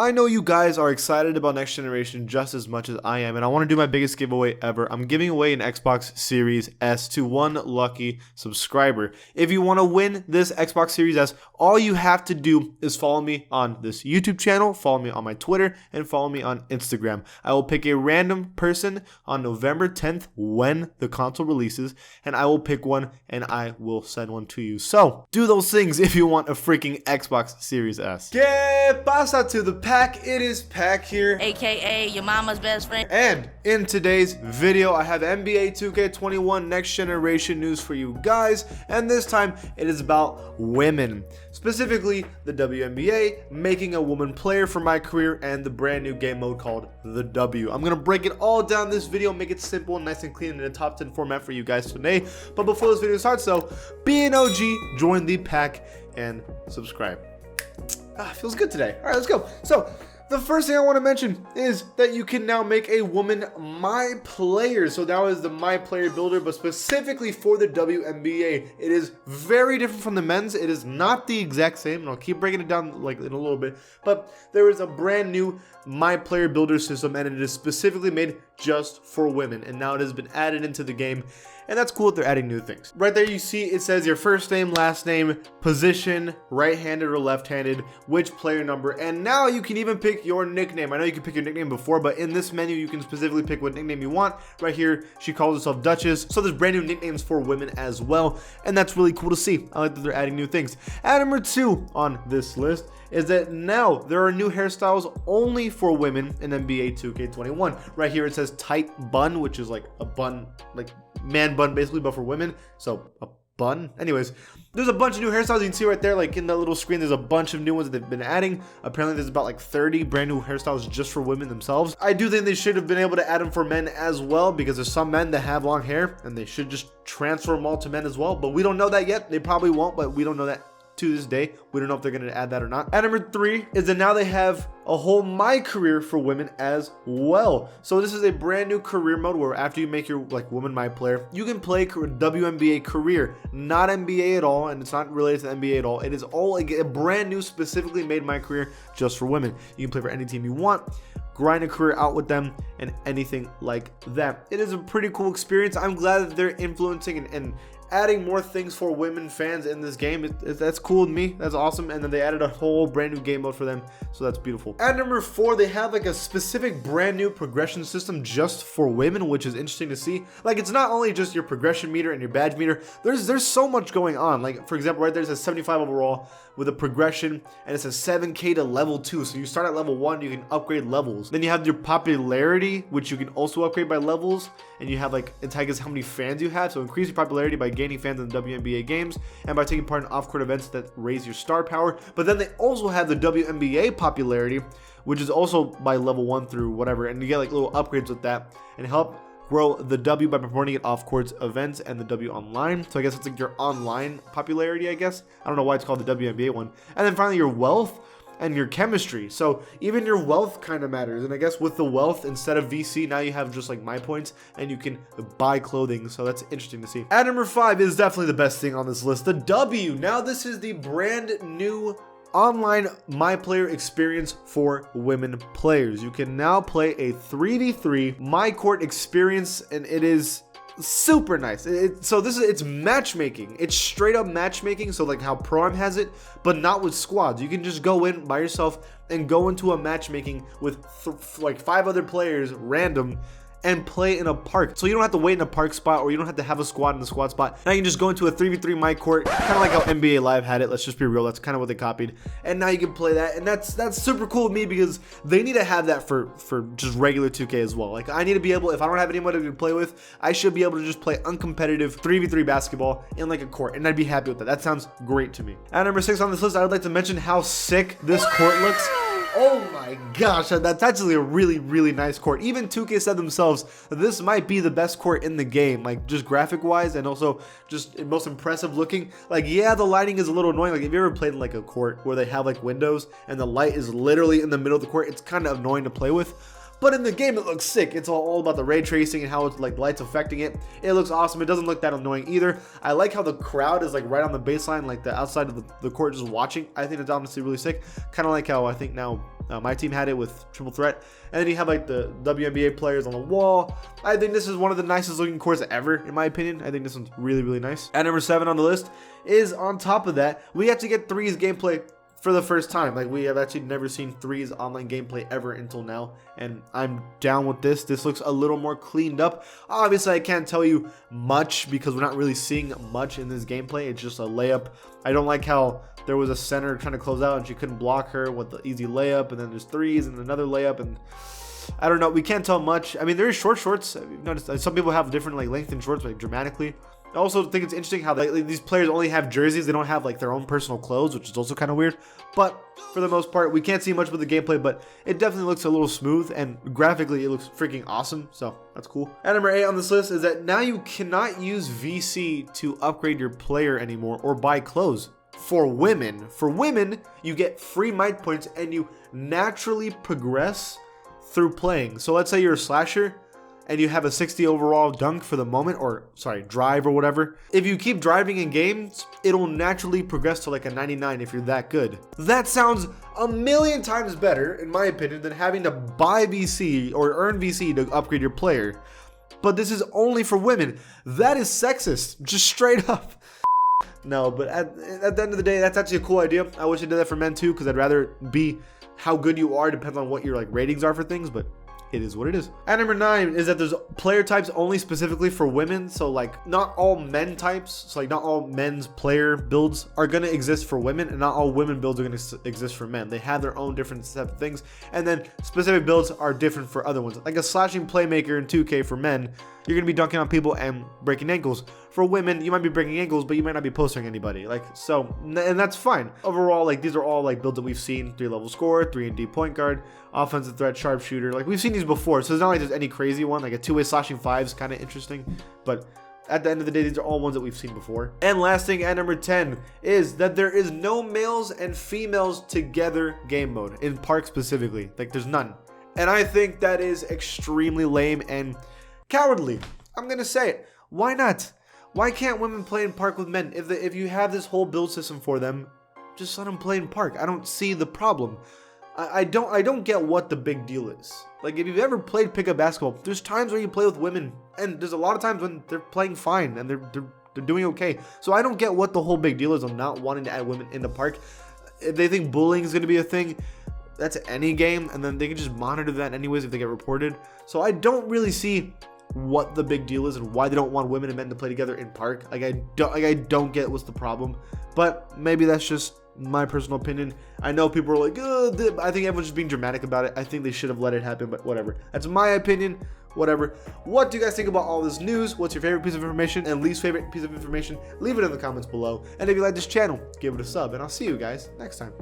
I know you guys are excited about Next Generation just as much as I am, and I want to do my biggest giveaway ever. I'm giving away an Xbox Series S to one lucky subscriber. If you want to win this Xbox Series S, all you have to do is follow me on this YouTube channel, follow me on my Twitter, and follow me on Instagram. I will pick a random person on November 10th when the console releases, and I will pick one and I will send one to you. So, do those things if you want a freaking Xbox Series S. ¿Qué pasa to the pack? It is Pack here, aka your mama's best friend. and in today's video I have NBA 2K21 Next Generation news for you guys, and this time it is about women, specifically the WNBA making a woman player for my career and the brand new game mode called the W. I'm gonna break it all down this video, make it simple, nice and clean in a top 10 format for you guys today. But before this video starts though, be an OG, join the pack, and subscribe. Feels good today. All right, let's go. So the first thing I want to mention is that you can now make a woman my player. So that was the my player builder, but specifically for the WNBA. It is very different from the men's. It is not the exact same, and I'll keep breaking it down like in a little bit. But there is a brand new my player builder system, and it is specifically made just for women. And now it has been added into the game. And that's cool that they're adding new things. Right there you see it says your first name, last name, position, right-handed or left-handed, which player number, and now you can even pick your nickname. I know you can pick your nickname before, but in this menu you can specifically pick what nickname you want. Right here, she calls herself Duchess, so there's brand new nicknames for women as well, and that's really cool to see. I like that they're adding new things. At number 2 on this list is that now there are new hairstyles only for women in NBA 2K21. Right here it says tight bun, which is like a bun, like man bun basically, but for women, so a bun. Anyways, there's a bunch of new hairstyles you can see right there, like in the little screen. There's a bunch of new ones that they've been adding. Apparently there's about like 30 brand new hairstyles just for women themselves. I do think they should have been able to add them for men as well, because there's some men that have long hair and they should just transfer them all to men as well, but we don't know that yet. They probably won't, but we don't know that to this day. We don't know if they're going to add that or not. At number 3 is that now they have a whole my career for women as well. So this is a brand new career mode where after you make your like woman my player, you can play WNBA career, not NBA at all, and it's not related to the NBA at all. It is all a brand new specifically made my career just for women. You can play for any team you want, grind a career out with them, and anything like that. It is a pretty cool experience. I'm glad that they're influencing and adding more things for women fans in this game. That's cool with me. That's awesome. And then they added a whole brand new game mode for them, so that's beautiful. At number 4, they have like a specific brand new progression system just for women, which is interesting to see. Like, it's not only just your progression meter and your badge meter. There's so much going on. Like, for example, right there's a 75 overall with a progression, and it's a 7K to level 2. So you start at level 1, you can upgrade levels. Then you have your popularity, which you can also upgrade by levels, and you have like, it's I guess how many fans you have. So increase your popularity by gaining fans in the WNBA games and by taking part in off-court events that raise your star power. But then they also have the WNBA popularity, which is also by level 1 through whatever, and you get like little upgrades with that and help grow the W by promoting it off-court events and the W online. So I guess it's like your online popularity, I guess. I don't know why it's called the WNBA one. And then finally your wealth and your chemistry. So even your wealth kind of matters. And I guess with the wealth, instead of VC, now you have just like my points and you can buy clothing. So that's interesting to see. At number 5 is definitely the best thing on this list, the W. Now this is the brand new online my player experience for women players. You can now play a 3v3 my court experience, and it is super nice. So it's matchmaking. It's straight up matchmaking. So like how Pro Am has it, but not with squads. You can just go in by yourself and go into a matchmaking with like 5 other players random and play in a park. So you don't have to wait in a park spot, or you don't have to have a squad in the squad spot. Now you can just go into a 3v3 my court, kind of like how NBA Live had it. Let's just be real, that's kind of what they copied. And now you can play that, and that's super cool with me, because they need to have that for just regular 2K as well. Like, I need to be able, if I don't have anybody to play with, I should be able to just play uncompetitive 3v3 basketball in like a court, and I'd be happy with that. That sounds great to me. At number 6 on this list, I would like to mention how sick this court looks. Oh my gosh, that's actually a really, really nice court. Even 2K said themselves that this might be the best court in the game, like just graphic wise and also just most impressive looking. Like, yeah, the lighting is a little annoying. Like, if you ever played like a court where they have like windows and the light is literally in the middle of the court, it's kind of annoying to play with. But in the game, it looks sick. It's all about the ray tracing and how it's like lights affecting it. It looks awesome. It doesn't look that annoying either. I like how the crowd is like right on the baseline, like the outside of the court just watching. I think it's honestly really sick. Kind of like how I think now My team had it with triple threat, and then you have like the WNBA players on the wall. I think this is one of the nicest looking courts ever, in my opinion. I think this one's really, really nice. At number 7 on the list is, on top of that, we have to get Threes gameplay for the first time. Like, we have actually never seen Threes online gameplay ever until now, and I'm down with this. This looks a little more cleaned up. Obviously, I can't tell you much because we're not really seeing much in this gameplay. It's just a layup. I don't like how there was a center trying to close out and she couldn't block her with the easy layup, and then there's threes and another layup, and I don't know. We can't tell much. I mean, there is short shorts. I've noticed some people have different like length in shorts, like dramatically. I also think it's interesting how these players only have jerseys. They don't have like their own personal clothes, which is also kind of weird. But for the most part, we can't see much with the gameplay, but it definitely looks a little smooth, and graphically it looks freaking awesome. So that's cool. At number 8 on this list is that now you cannot use VC to upgrade your player anymore or buy clothes. For women, you get free might points and you naturally progress through playing. So let's say you're a slasher and you have a 60 overall dunk for the moment, or sorry, drive or whatever. If you keep driving in games, it'll naturally progress to like a 99 if you're that good. That sounds a million times better, in my opinion, than having to buy VC or earn VC to upgrade your player. But this is only for women. That is sexist, just straight up. No, but at the end of the day, that's actually a cool idea. I wish I did that for men too, because I'd rather be how good you are depends on what your like ratings are for things, but it is what it is. At number 9 is that there's player types only specifically for women. So like not all men types, so like not all men's player builds are going to exist for women, and not all women builds are going to exist for men. They have their own different set of things, and then specific builds are different for other ones. Like a slashing playmaker in 2K for men, you're going to be dunking on people and breaking ankles. For women, you might be breaking ankles, but you might not be posting anybody. Like, so, and that's fine. Overall, like, these are all like builds that we've seen. 3-level scorer, 3-and-D point guard, offensive threat, sharpshooter. Like, we've seen these before, so it's not like there's any crazy one. Like a 2-way slashing 5 is kind of interesting, but at the end of the day, these are all ones that we've seen before. And last thing, at number 10, is that there is no males and females together game mode in Park specifically. Like, there's none. And I think that is extremely lame and cowardly. I'm gonna say it. Why not? Why can't women play in Park with men? If you have this whole build system for them, just let them play in Park. I don't see the problem. I don't get what the big deal is. Like, if you've ever played pickup basketball, there's times where you play with women, and there's a lot of times when they're playing fine and they're doing okay. So I don't get what the whole big deal is on not wanting to add women in the Park. If they think bullying is gonna be a thing, that's any game, and then they can just monitor that anyways if they get reported. So I don't really see what the big deal is and why they don't want women and men to play together in Park. I don't get what's the problem, but maybe that's just my personal opinion. I know people are like, I think everyone's just being dramatic about it. I think they should have let it happen, but whatever. That's my opinion. Whatever. What do you guys think about all this news? What's your favorite piece of information and least favorite piece of information? Leave it in the comments below. And if you like this channel, give it a sub, and I'll see you guys next time.